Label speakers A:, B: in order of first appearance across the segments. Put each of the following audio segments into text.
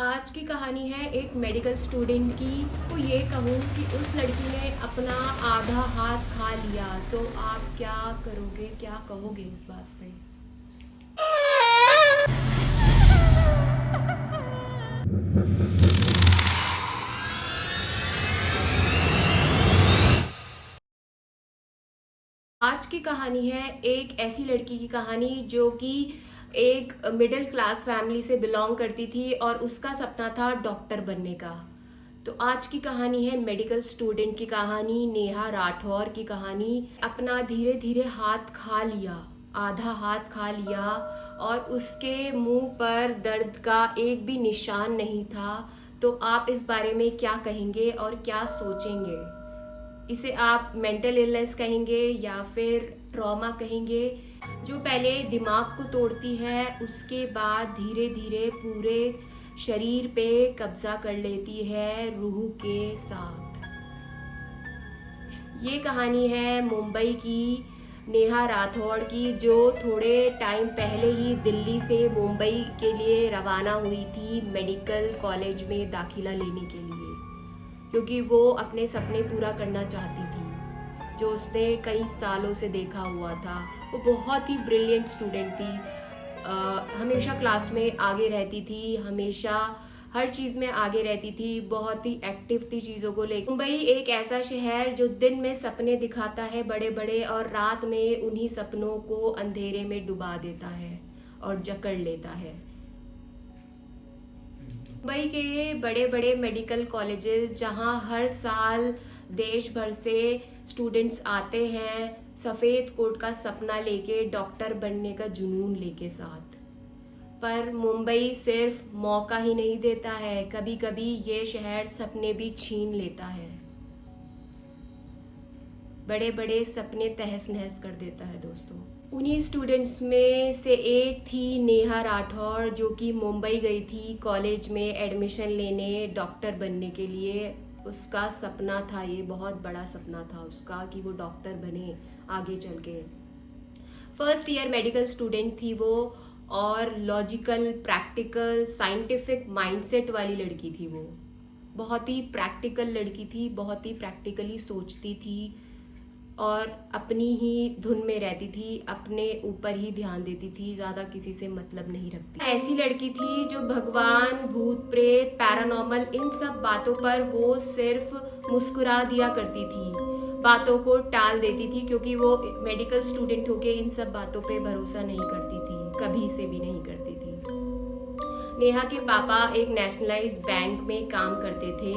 A: आज की कहानी है एक मेडिकल स्टूडेंट की। तो ये कहूँ कि उस लड़की ने अपना आधा हाथ खा लिया, तो आप क्या करोगे, क्या कहोगे इस बात पे? आज की कहानी है एक ऐसी लड़की की कहानी जो कि एक मिडिल क्लास फैमिली से बिलोंग करती थी और उसका सपना था डॉक्टर बनने का। तो आज की कहानी है मेडिकल स्टूडेंट की कहानी, नेहा राठौर की कहानी। अपना धीरे धीरे हाथ खा लिया, आधा हाथ खा लिया और उसके मुंह पर दर्द का एक भी निशान नहीं था। तो आप इस बारे में क्या कहेंगे और क्या सोचेंगे? इसे आप मेंटल इलनेस कहेंगे या फिर ट्रॉमा कहेंगे, जो पहले दिमाग को तोड़ती है उसके बाद धीरे धीरे पूरे शरीर पे कब्जा कर लेती है रूह के साथ। ये कहानी है मुंबई की नेहा राठौड़ की, जो थोड़े टाइम पहले ही दिल्ली से मुंबई के लिए रवाना हुई थी मेडिकल कॉलेज में दाखिला लेने के लिए, क्योंकि वो अपने सपने पूरा करना चाहती थी जो उसने कई सालों से देखा हुआ था। वो बहुत ही ब्रिलियंट स्टूडेंट थी, हमेशा क्लास में आगे रहती थी, हमेशा हर चीज़ में आगे रहती थी, बहुत ही एक्टिव थी चीज़ों को लेकर। मुंबई एक ऐसा शहर जो दिन में सपने दिखाता है बड़े बड़े और रात में उन्हीं सपनों को अंधेरे में डुबा देता है और जकड़ लेता है। मुंबई के बड़े बड़े मेडिकल कॉलेजेस जहां हर साल देश भर से स्टूडेंट्स आते हैं सफ़ेद कोट का सपना लेके, डॉक्टर बनने का जुनून लेके साथ। पर मुंबई सिर्फ मौका ही नहीं देता है, कभी कभी ये शहर सपने भी छीन लेता है, बड़े बड़े सपने तहस नहस कर देता है दोस्तों। उन्हीं स्टूडेंट्स में से एक थी नेहा राठौर, जो कि मुंबई गई थी कॉलेज में एडमिशन लेने डॉक्टर बनने के लिए। उसका सपना था, ये बहुत बड़ा सपना था उसका कि वो डॉक्टर बने आगे चल के। फर्स्ट ईयर मेडिकल स्टूडेंट थी वो और लॉजिकल, प्रैक्टिकल, साइंटिफिक माइंडसेट वाली लड़की थी वो। बहुत ही प्रैक्टिकल लड़की थी, बहुत ही प्रैक्टिकली सोचती थी और अपनी ही धुन में रहती थी, अपने ऊपर ही ध्यान देती थी, ज़्यादा किसी से मतलब नहीं रखती। ऐसी लड़की थी जो भगवान, भूत प्रेत, पैरानॉर्मल, इन सब बातों पर वो सिर्फ मुस्कुरा दिया करती थी, बातों को टाल देती थी, क्योंकि वो मेडिकल स्टूडेंट होके इन सब बातों पे भरोसा नहीं करती थी, कभी से भी नहीं करती थी। नेहा के पापा एक नेशनलाइज्ड बैंक में काम करते थे,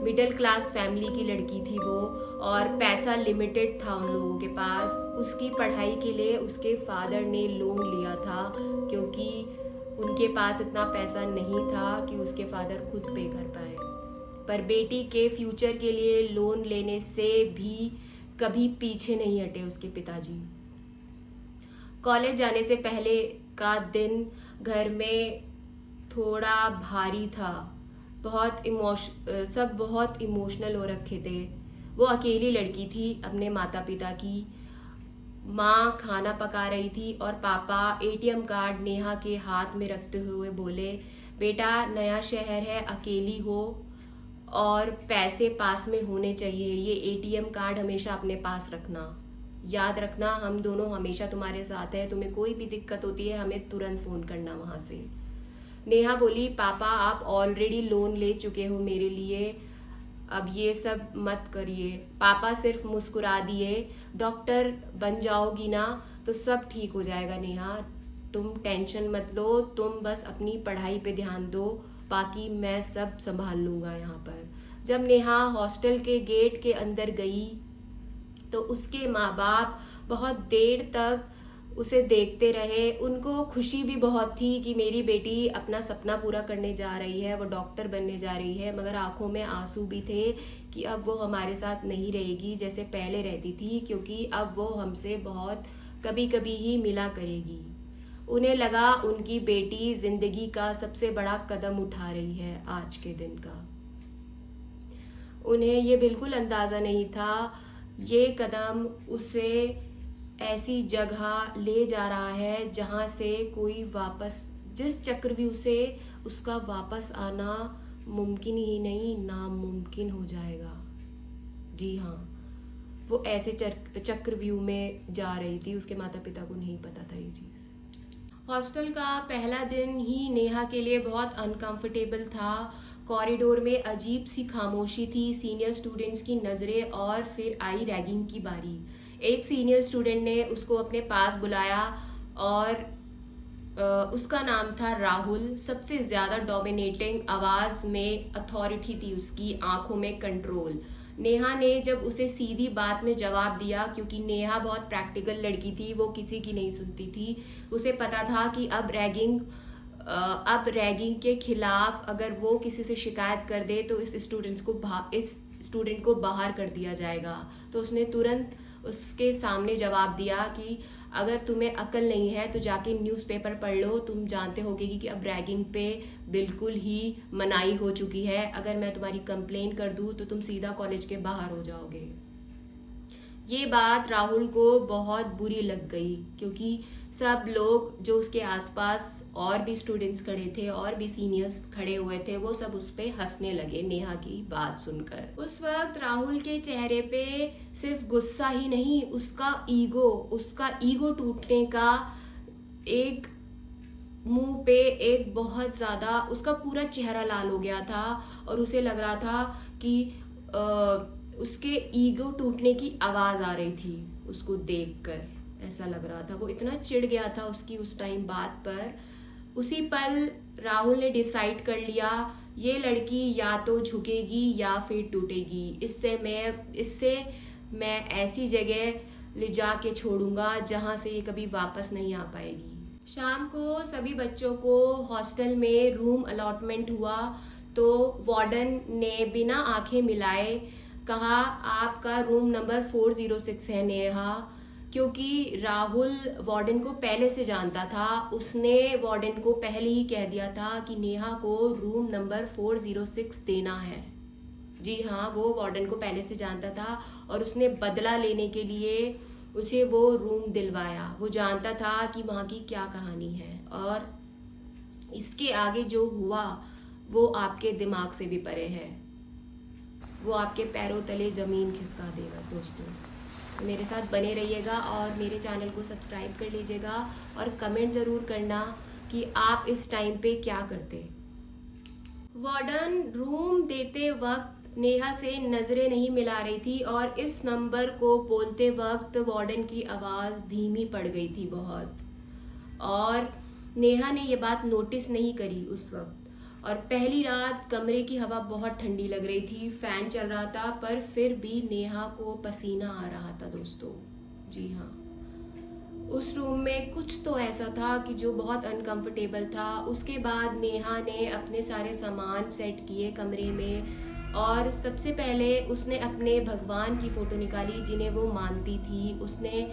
A: मिडिल क्लास फैमिली की लड़की थी वो और पैसा लिमिटेड था उन लोगों के पास। उसकी पढ़ाई के लिए उसके फादर ने लोन लिया था, क्योंकि उनके पास इतना पैसा नहीं था कि उसके फादर खुद पे कर पाए। पर बेटी के फ्यूचर के लिए लोन लेने से भी कभी पीछे नहीं हटे उसके पिताजी। कॉलेज जाने से पहले का दिन घर में थोड़ा भारी था, सब बहुत इमोशनल हो रखे थे। वो अकेली लड़की थी अपने माता पिता की। माँ खाना पका रही थी और पापा एटीएम कार्ड नेहा के हाथ में रखते हुए बोले, बेटा नया शहर है, अकेली हो और पैसे पास में होने चाहिए, ये एटीएम कार्ड हमेशा अपने पास रखना, याद रखना हम दोनों हमेशा तुम्हारे साथ है, तुम्हें कोई भी दिक्कत होती है हमें तुरंत फ़ोन करना वहाँ से। नेहा बोली, पापा आप ऑलरेडी लोन ले चुके हो मेरे लिए, अब ये सब मत करिए। पापा सिर्फ मुस्कुरा दिए, डॉक्टर बन जाओगी ना तो सब ठीक हो जाएगा नेहा, तुम टेंशन मत लो, तुम बस अपनी पढ़ाई पे ध्यान दो, बाकी मैं सब संभाल लूँगा यहाँ पर। जब नेहा हॉस्टल के गेट के अंदर गई तो उसके माँ बाप बहुत देर तक उसे देखते रहे। उनको खुशी भी बहुत थी कि मेरी बेटी अपना सपना पूरा करने जा रही है, वो डॉक्टर बनने जा रही है, मगर आंखों में आंसू भी थे कि अब वो हमारे साथ नहीं रहेगी जैसे पहले रहती थी, क्योंकि अब वो हमसे बहुत कभी कभी ही मिला करेगी। उन्हें लगा उनकी बेटी जिंदगी का सबसे बड़ा कदम उठा रही है आज के दिन का। उन्हें ये बिल्कुल अंदाज़ा नहीं था ये कदम उसे ऐसी जगह ले जा रहा है जहाँ से कोई वापस जिस चक्रव्यूह से उसका वापस आना मुमकिन ही नहीं नामुमकिन हो जाएगा। जी हाँ, वो ऐसे चक्रव्यूह में जा रही थी, उसके माता पिता को नहीं पता था ये चीज़। हॉस्टल का पहला दिन ही नेहा के लिए बहुत अनकंफर्टेबल था। कॉरिडोर में अजीब सी खामोशी थी, सीनियर स्टूडेंट्स की नज़रें, और फिर आई रैगिंग की बारी। एक सीनियर स्टूडेंट ने उसको अपने पास बुलाया और उसका नाम था राहुल। सबसे ज़्यादा डोमिनेटिंग आवाज़ में अथॉरिटी थी उसकी, आंखों में कंट्रोल। नेहा ने जब उसे सीधी बात में जवाब दिया, क्योंकि नेहा बहुत प्रैक्टिकल लड़की थी, वो किसी की नहीं सुनती थी। उसे पता था कि अब रैगिंग के खिलाफ अगर वो किसी से शिकायत कर दे तो इस स्टूडेंट को बाहर कर दिया जाएगा। तो उसने तुरंत उसके सामने जवाब दिया कि अगर तुम्हें अकल नहीं है तो जाके न्यूज़पेपर पढ़ लो, तुम जानते होगे कि अब रैगिंग पे बिल्कुल ही मनाही हो चुकी है। अगर मैं तुम्हारी कंप्लेन कर दूँ तो तुम सीधा कॉलेज के बाहर हो जाओगे। ये बात राहुल को बहुत बुरी लग गई, क्योंकि सब लोग जो उसके आसपास और भी स्टूडेंट्स खड़े थे और भी सीनियर्स खड़े हुए थे, वो सब उस पर हंसने लगे नेहा की बात सुनकर। उस वक्त राहुल के चेहरे पे सिर्फ गुस्सा ही नहीं, उसका ईगो टूटने का एक मुंह पे एक बहुत ज़्यादा, उसका पूरा चेहरा लाल हो गया था और उसे लग रहा था कि उसके ईगो टूटने की आवाज़ आ रही थी उसको देखकर, ऐसा लग रहा था। वो इतना चिढ़ गया था उसकी उस टाइम बात पर। उसी पल राहुल ने डिसाइड कर लिया, ये लड़की या तो झुकेगी या फिर टूटेगी। इससे मैं ऐसी जगह ले जा के छोड़ूंगा जहाँ से ये कभी वापस नहीं आ पाएगी। शाम को सभी बच्चों को हॉस्टल में रूम अलॉटमेंट हुआ तो वार्डन ने बिना आंखें मिलाए कहा, आपका रूम नंबर 406 है नेहा। क्योंकि राहुल वार्डन को पहले से जानता था, उसने वार्डन को पहले ही कह दिया था कि नेहा को रूम नंबर 406 देना है। जी हाँ, वो वार्डन को पहले से जानता था और उसने बदला लेने के लिए उसे वो रूम दिलवाया। वो जानता था कि वहाँ की क्या कहानी है, और इसके आगे जो हुआ वो आपके दिमाग से भी परे है, वो आपके पैरों तले ज़मीन खिसका देगा। दोस्तों, तो मेरे साथ बने रहिएगा और मेरे चैनल को सब्सक्राइब कर लीजिएगा और कमेंट ज़रूर करना कि आप इस टाइम पे क्या करते। वार्डन रूम देते वक्त नेहा से नज़रें नहीं मिला रही थी और इस नंबर को बोलते वक्त वार्डन की आवाज़ धीमी पड़ गई थी बहुत, और नेहा ने ये बात नोटिस नहीं करी उस वक्त। और पहली रात कमरे की हवा बहुत ठंडी लग रही थी, फैन चल रहा था, पर फिर भी नेहा को पसीना आ रहा था दोस्तों। जी हाँ, उस रूम में कुछ तो ऐसा था कि जो बहुत अनकंफर्टेबल था। उसके बाद नेहा ने अपने सारे सामान सेट किए कमरे में, और सबसे पहले उसने अपने भगवान की फ़ोटो निकाली जिन्हें वो मानती थी। उसने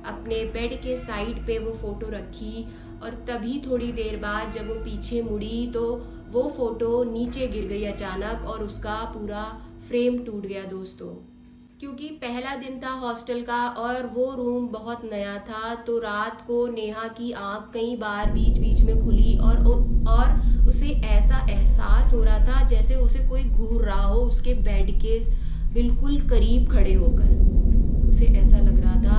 A: अपने बेड के साइड पे वो फ़ोटो रखी, और तभी थोड़ी देर बाद जब वो पीछे मुड़ी तो वो फ़ोटो नीचे गिर गई अचानक और उसका पूरा फ्रेम टूट गया दोस्तों। क्योंकि पहला दिन था हॉस्टल का और वो रूम बहुत नया था, तो रात को नेहा की आंख कई बार बीच बीच में खुली और उसे ऐसा एहसास हो रहा था जैसे उसे कोई घूर रहा हो उसके बेड के बिल्कुल करीब खड़े होकर। उसे ऐसा लग रहा था।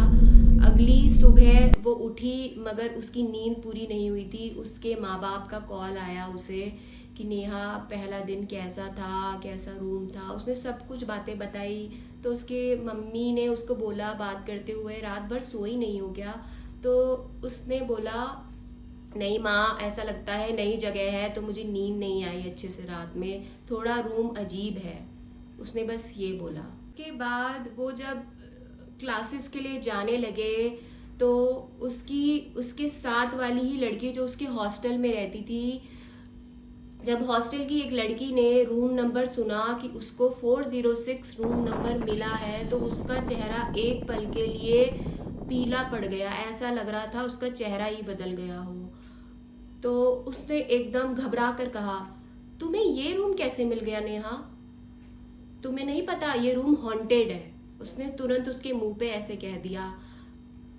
A: अगली सुबह वो उठी मगर उसकी नींद पूरी नहीं हुई थी। उसके माँ बाप का कॉल आया उसे कि नेहा पहला दिन कैसा था, कैसा रूम था। उसने सब कुछ बातें बताई, तो उसके मम्मी ने उसको बोला बात करते हुए, रात भर सोई नहीं हो क्या? तो उसने बोला, नहीं माँ, ऐसा लगता है नई जगह है तो मुझे नींद नहीं आई अच्छे से रात में, थोड़ा रूम अजीब है। उसने बस ये बोला। उसके बाद वो जब क्लासेस के लिए जाने लगे तो उसके साथ वाली ही लड़की जो उसके हॉस्टल में रहती थी, जब हॉस्टल की एक लड़की ने रूम नंबर सुना कि उसको 406 रूम नंबर मिला है, तो उसका चेहरा एक पल के लिए पीला पड़ गया। ऐसा लग रहा था उसका चेहरा ही बदल गया हो। तो उसने एकदम घबरा कर कहा, तुम्हें ये रूम कैसे मिल गया नेहा? तुम्हें नहीं पता ये रूम हॉन्टेड है? उसने तुरंत उसके मुंह पे ऐसे कह दिया।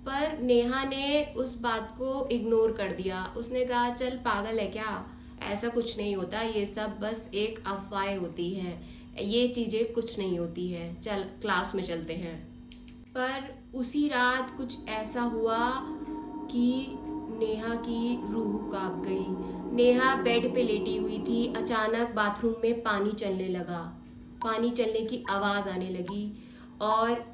A: पर नेहा ने उस बात को इग्नोर कर दिया। उसने कहा चल पागल है क्या, ऐसा कुछ नहीं होता, ये सब बस एक अफवाहें होती हैं, ये चीज़ें कुछ नहीं होती है, चल क्लास में चलते हैं। पर उसी रात कुछ ऐसा हुआ कि नेहा की रूह कांप गई। नेहा बेड पे लेटी हुई थी, अचानक बाथरूम में पानी चलने लगा, पानी चलने की आवाज़ आने लगी, और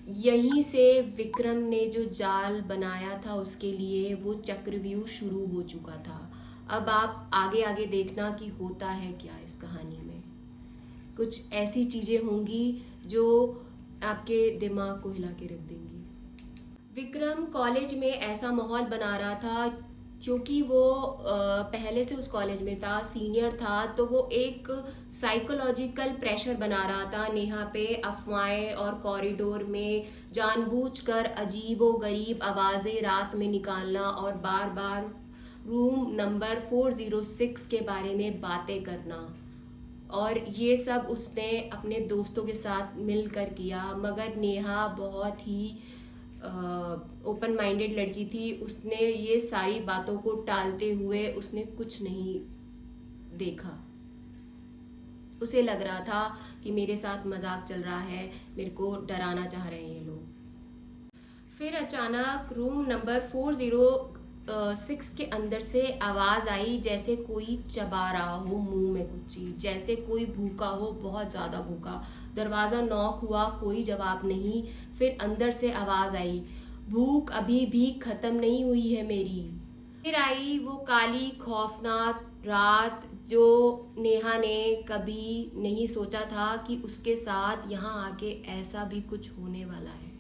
A: यहीं से विक्रम ने जो जाल बनाया था उसके लिए वो चक्रव्यूह शुरू हो चुका था। अब आप आगे आगे देखना कि होता है क्या इस कहानी में। कुछ ऐसी चीज़ें होंगी जो आपके दिमाग को हिला के रख देंगी। विक्रम कॉलेज में ऐसा माहौल बना रहा था, क्योंकि वो पहले से उस कॉलेज में था, सीनियर था, तो वो एक साइकोलॉजिकल प्रेशर बना रहा था नेहा पे, अफवाहें और कॉरिडोर में जानबूझकर अजीबो गरीब आवाज़ें रात में निकालना और बार बार रूम नंबर 406 के बारे में बातें करना। और ये सब उसने अपने दोस्तों के साथ मिलकर किया। मगर नेहा बहुत ही ओपन माइंडेड लड़की थी, उसने ये सारी बातों को टालते हुए उसने कुछ नहीं देखा। उसे लग रहा था कि मेरे साथ मजाक चल रहा है, मेरे को डराना चाह रहे हैं ये लोग। फिर अचानक रूम नंबर 406 के अंदर से आवाज़ आई, जैसे कोई चबा रहा हो मुंह में कुछ चीज़, जैसे कोई भूखा हो, बहुत ज़्यादा भूखा। दरवाज़ा नॉक हुआ, कोई जवाब नहीं। फिर अंदर से आवाज़ आई, भूख अभी भी ख़त्म नहीं हुई है मेरी। फिर आई वो काली खौफनाक रात जो नेहा ने कभी नहीं सोचा था कि उसके साथ यहाँ आके ऐसा भी कुछ होने वाला है।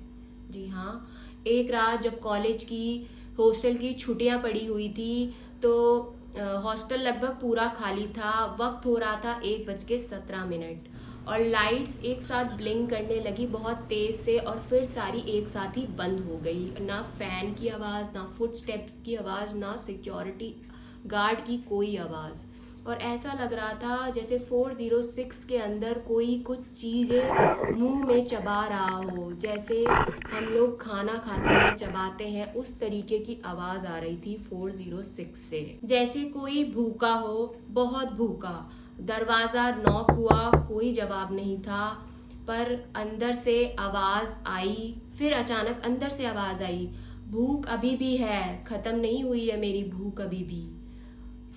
A: जी हाँ, एक रात जब कॉलेज की हॉस्टल की छुट्टियां पड़ी हुई थी, तो हॉस्टल लगभग पूरा खाली था। वक्त हो रहा था 1:17 और लाइट्स एक साथ ब्लिंक करने लगी बहुत तेज़ से, और फिर सारी एक साथ ही बंद हो गई। ना फैन की आवाज़, ना फुटस्टेप की आवाज़, ना सिक्योरिटी गार्ड की कोई आवाज़। और ऐसा लग रहा था जैसे 406 के अंदर कोई कुछ चीज़ें मुंह में चबा रहा हो, जैसे हम लोग खाना खाते हैं चबाते हैं, उस तरीके की आवाज़ आ रही थी 406 से, जैसे कोई भूखा हो, बहुत भूखा। दरवाज़ा नॉक हुआ, कोई जवाब नहीं था, पर अंदर से आवाज़ आई। फिर अचानक अंदर से आवाज़ आई, भूख अभी भी है, ख़त्म नहीं हुई है मेरी भूख अभी भी।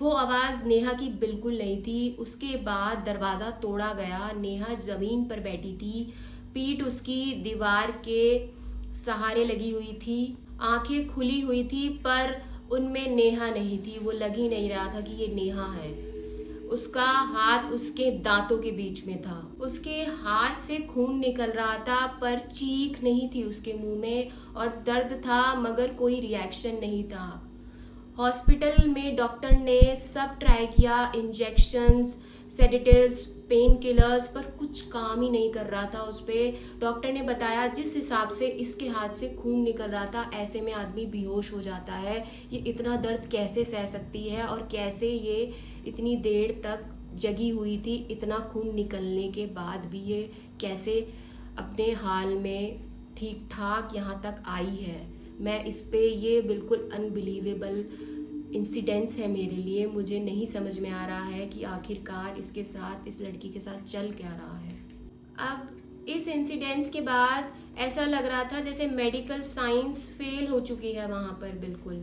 A: वो आवाज़ नेहा की बिल्कुल नहीं थी। उसके बाद दरवाज़ा तोड़ा गया। नेहा ज़मीन पर बैठी थी, पीठ उसकी दीवार के सहारे लगी हुई थी, आंखें खुली हुई थी, पर उनमें नेहा नहीं थी। वो लग ही नहीं रहा था कि ये नेहा है। उसका हाथ उसके दांतों के बीच में था, उसके हाथ से खून निकल रहा था, पर चीख नहीं थी उसके मुंह में, और दर्द था मगर कोई रिएक्शन नहीं था। हॉस्पिटल में डॉक्टर ने सब ट्राई किया, इंजेक्शंस, सेडेटिव्स, पेन किलर्स, पर कुछ काम ही नहीं कर रहा था उस पर। डॉक्टर ने बताया जिस हिसाब से इसके हाथ से खून निकल रहा था, ऐसे में आदमी बेहोश हो जाता है। ये इतना दर्द कैसे सह सकती है, और कैसे ये इतनी देर तक जगी हुई थी, इतना खून निकलने के बाद भी ये कैसे अपने हाल में ठीक ठाक यहाँ तक आई है। मैं इस पे ये बिल्कुल अनबिलीवेबल इंसिडेंट्स है मेरे लिए। मुझे नहीं समझ में आ रहा है कि आखिरकार इसके साथ, इस लड़की के साथ चल क्या रहा है। अब इस इंसिडेंट्स के बाद ऐसा लग रहा था जैसे मेडिकल साइंस फेल हो चुकी है वहाँ पर बिल्कुल,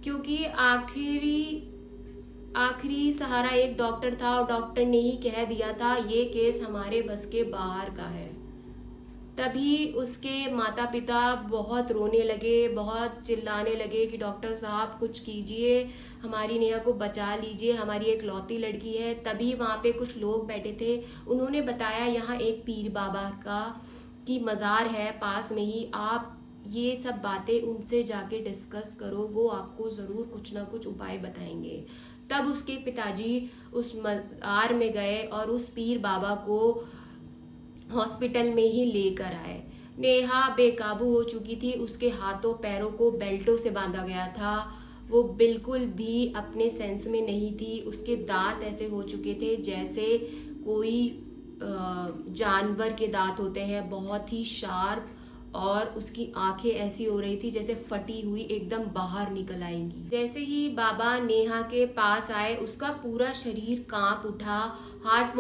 A: क्योंकि आखिरी सहारा एक डॉक्टर था, और डॉक्टर ने ही कह दिया था ये केस हमारे बस के बाहर का है। तभी उसके माता पिता बहुत रोने लगे, बहुत चिल्लाने लगे कि डॉक्टर साहब कुछ कीजिए, हमारी नेहा को बचा लीजिए, हमारी एक लौती लड़की है। तभी वहाँ पे कुछ लोग बैठे थे, उन्होंने बताया यहाँ एक पीर बाबा की मज़ार है पास में ही, आप ये सब बातें उनसे जाके डिस्कस करो, वो आपको ज़रूर कुछ ना कुछ उपाय बताएंगे। तब उसके पिताजी उस मज़ार में गए और उस पीर बाबा को हॉस्पिटल में ही लेकर आए। नेहा बेकाबू हो चुकी थी, उसके हाथों पैरों को बेल्टों से बांधा गया था, वो बिल्कुल भी अपने सेंस में नहीं थी। उसके दांत ऐसे हो चुके थे जैसे कोई जानवर के दांत होते हैं, बहुत ही शार्प और उसकी आंखें ऐसी हो रही थी जैसे फटी हुई एकदम बाहर निकल आएंगी। जैसे ही बाबा नेहा के पास आए उसका पूरा शरीर कांप उठा, हार्ट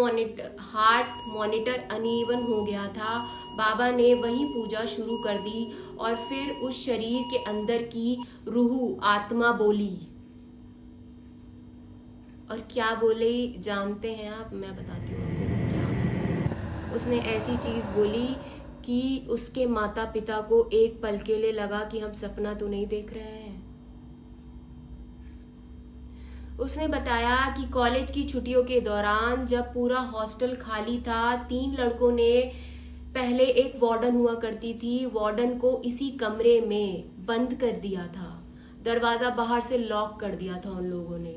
A: मॉनिटर अनइवन हो गया था। बाबा ने वहीं पूजा शुरू कर दी और फिर उस शरीर के अंदर की रूह आत्मा बोली। और क्या बोले जानते हैं आप? मैं बताती हूँ आपको वो क्या बोली। उसने ऐसी चीज़ बोली कि उसके माता पिता को एक पल के लिए लगा कि हम सपना तो नहीं देख रहे हैं। उसने बताया कि कॉलेज की छुट्टियों के दौरान जब पूरा हॉस्टल खाली था, 3 लड़कों ने, पहले एक वार्डन हुआ करती थी, वार्डन को इसी कमरे में बंद कर दिया था। दरवाज़ा बाहर से लॉक कर दिया था उन लोगों ने,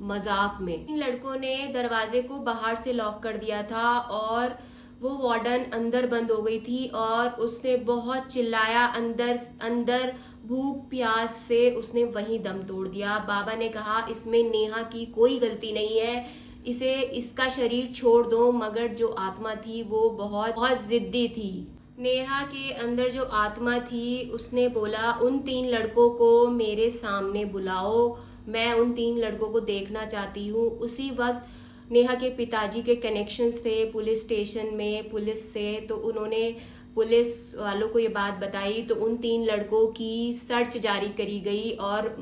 A: मजाक में। इन लड़कों ने दरवाजे को बाहर से लॉक कर दिया था और वो वार्डन अंदर बंद हो गई थी और उसने बहुत चिल्लाया, अंदर अंदर भूख प्यास से उसने वहीं दम तोड़ दिया। बाबा ने कहा इसमें नेहा की कोई गलती नहीं है, इसे इसका शरीर छोड़ दो। मगर जो आत्मा थी वो बहुत बहुत जिद्दी थी। नेहा के अंदर जो आत्मा थी उसने बोला उन 3 लड़कों को मेरे सामने बुलाओ, मैं उन 3 लड़कों को देखना चाहती हूँ। उसी वक्त नेहा के पिताजी के कनेक्शंस थे पुलिस स्टेशन में, पुलिस से, तो उन्होंने पुलिस वालों को ये बात बताई तो उन 3 लड़कों की सर्च जारी करी गई और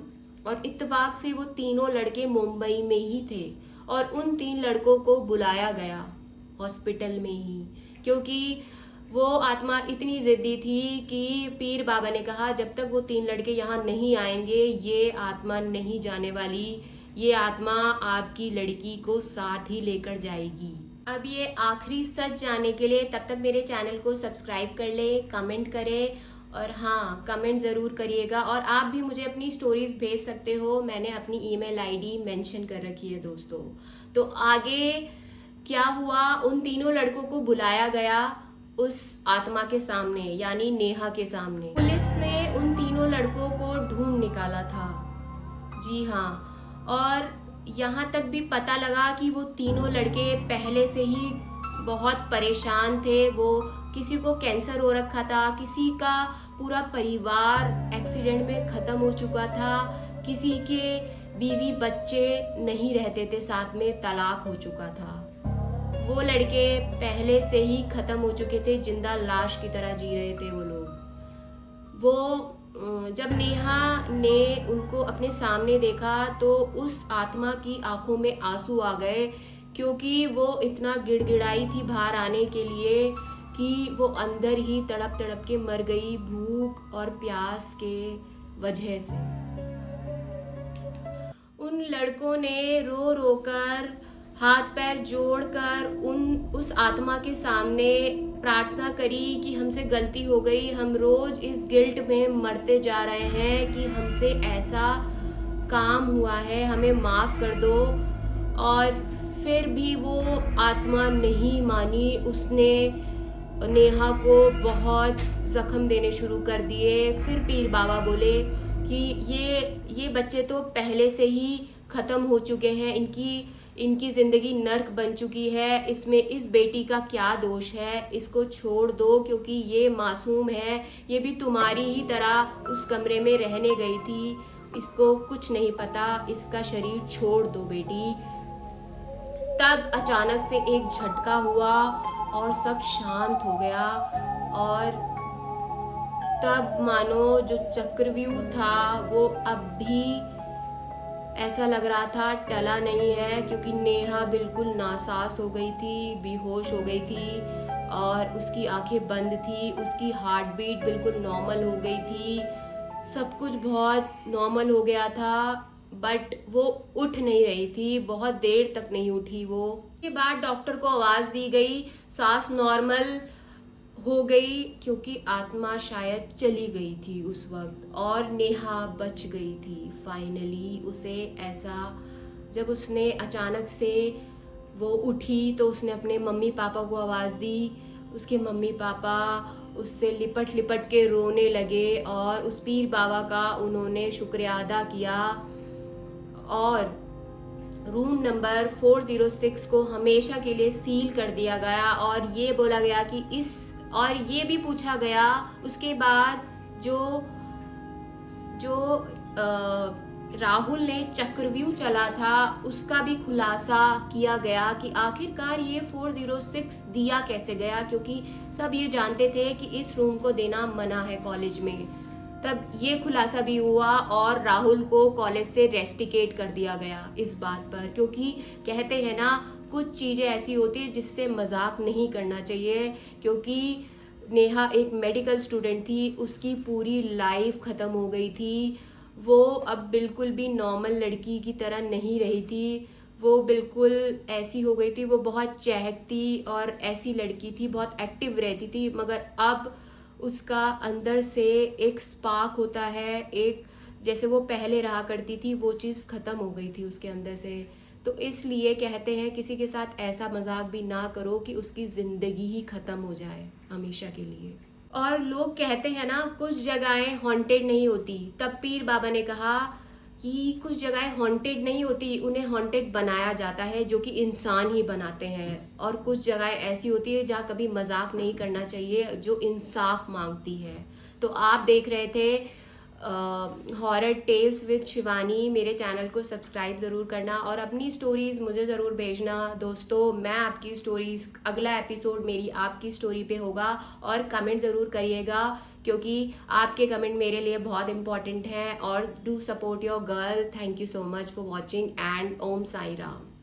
A: इत्तेफाक से वो तीनों लड़के मुंबई में ही थे और उन 3 लड़कों को बुलाया गया हॉस्पिटल में ही, क्योंकि वो आत्मा इतनी जिद्दी थी कि पीर बाबा ने कहा जब तक वो 3 लड़के यहाँ नहीं आएंगे ये आत्मा नहीं जाने वाली, ये आत्मा आपकी लड़की को साथ ही लेकर जाएगी। अब ये आखिरी सच जानने के लिए तब तक मेरे चैनल को सब्सक्राइब कर ले, कमेंट करें और हाँ, कमेंट ज़रूर करिएगा। और आप भी मुझे अपनी स्टोरीज भेज सकते हो, मैंने अपनी ईमेल आईडी मेंशन कर रखी है दोस्तों। तो आगे क्या हुआ, उन तीनों लड़कों को बुलाया गया उस आत्मा के सामने, यानी नेहा के सामने। पुलिस ने उन तीनों लड़कों को ढूंढ निकाला था, जी हाँ, और यहाँ तक भी पता लगा कि वो तीनों लड़के पहले से ही बहुत परेशान थे। वो किसी को कैंसर हो रखा था, किसी का पूरा परिवार एक्सीडेंट में ख़त्म हो चुका था, किसी के बीवी बच्चे नहीं रहते थे साथ में, तलाक हो चुका था। वो लड़के पहले से ही ख़त्म हो चुके थे, जिंदा लाश की तरह जी रहे थे वो लोग। वो जब नेहा ने उनको अपने सामने देखा तो उस आत्मा की आंखों में आंसू आ गए, क्योंकि वो इतना गिड़गिड़ाई थी बाहर आने के लिए कि वो अंदर ही तड़प तड़प के मर गई भूख और प्यास के वजह से। उन लड़कों ने रो रो कर, हाथ पैर जोड़कर उस आत्मा के सामने प्रार्थना करी कि हमसे गलती हो गई, हम रोज इस गिल्ट में मरते जा रहे हैं कि हमसे ऐसा काम हुआ है, हमें माफ़ कर दो। और फिर भी वो आत्मा नहीं मानी, उसने नेहा को बहुत जख्म देने शुरू कर दिए। फिर पीर बाबा बोले कि ये बच्चे तो पहले से ही ख़त्म हो चुके हैं, इनकी ज़िंदगी नर्क बन चुकी है, इसमें इस बेटी का क्या दोष है, इसको छोड़ दो क्योंकि ये मासूम है, ये भी तुम्हारी ही तरह उस कमरे में रहने गई थी, इसको कुछ नहीं पता, इसका शरीर छोड़ दो बेटी। तब अचानक से एक झटका हुआ और सब शांत हो गया और तब मानो जो चक्रव्यूह था वो अब भी ऐसा लग रहा था टला नहीं है, क्योंकि नेहा बिल्कुल नासाज हो गई थी, बेहोश हो गई थी और उसकी आंखें बंद थी, उसकी हार्ट बीट बिल्कुल नॉर्मल हो गई थी, सब कुछ बहुत नॉर्मल हो गया था, बट वो उठ नहीं रही थी, बहुत देर तक नहीं उठी वो। उसके बाद डॉक्टर को आवाज़ दी गई, सांस नॉर्मल हो गई क्योंकि आत्मा शायद चली गई थी उस वक्त और नेहा बच गई थी फाइनली। उसे ऐसा, जब उसने अचानक से वो उठी तो उसने अपने मम्मी पापा को आवाज़ दी, उसके मम्मी पापा उससे लिपट लिपट के रोने लगे और उस पीर बाबा का उन्होंने शुक्रिया अदा किया और रूम नंबर 406 को हमेशा के लिए सील कर दिया गया और ये बोला गया कि इस और ये भी पूछा गया उसके बाद जो राहुल ने चक्रव्यूह चला था उसका भी खुलासा किया गया कि आखिरकार ये 406 दिया कैसे गया, क्योंकि सब ये जानते थे कि इस रूम को देना मना है कॉलेज में। तब ये खुलासा भी हुआ और राहुल को कॉलेज से रेस्टिकेट कर दिया गया इस बात पर, क्योंकि कहते हैं ना कुछ चीज़ें ऐसी होती है जिससे मजाक नहीं करना चाहिए। क्योंकि नेहा एक मेडिकल स्टूडेंट थी, उसकी पूरी लाइफ ख़त्म हो गई थी, वो अब बिल्कुल भी नॉर्मल लड़की की तरह नहीं रही थी, वो बिल्कुल ऐसी हो गई थी, वो बहुत चहकती और ऐसी लड़की थी, बहुत एक्टिव रहती थी, मगर अब उसका अंदर से एक स्पार्क होता है, एक जैसे वो पहले रहा करती थी वो चीज़ ख़त्म हो गई थी उसके अंदर से। तो इसलिए कहते हैं किसी के साथ ऐसा मजाक भी ना करो कि उसकी ज़िंदगी ही ख़त्म हो जाए हमेशा के लिए। और लोग कहते हैं ना कुछ जगहें हॉन्टेड नहीं होती, तब पीर बाबा ने कहा कि कुछ जगहें हॉन्टेड नहीं होती, उन्हें हॉन्टेड बनाया जाता है, जो कि इंसान ही बनाते हैं। और कुछ जगहें ऐसी होती है जहाँ कभी मजाक नहीं करना चाहिए, जो इंसाफ मांगती है। तो आप देख रहे थे हॉरर टेल्स विद शिवानी। मेरे चैनल को सब्सक्राइब ज़रूर करना और अपनी स्टोरीज़ मुझे ज़रूर भेजना दोस्तों। मैं आपकी स्टोरीज़, अगला एपिसोड मेरी आपकी स्टोरी पे होगा, और कमेंट ज़रूर करिएगा क्योंकि आपके कमेंट मेरे लिए बहुत इंपॉर्टेंट हैं। और do support your girl. Thank you so much for watching and Om Sai Ram.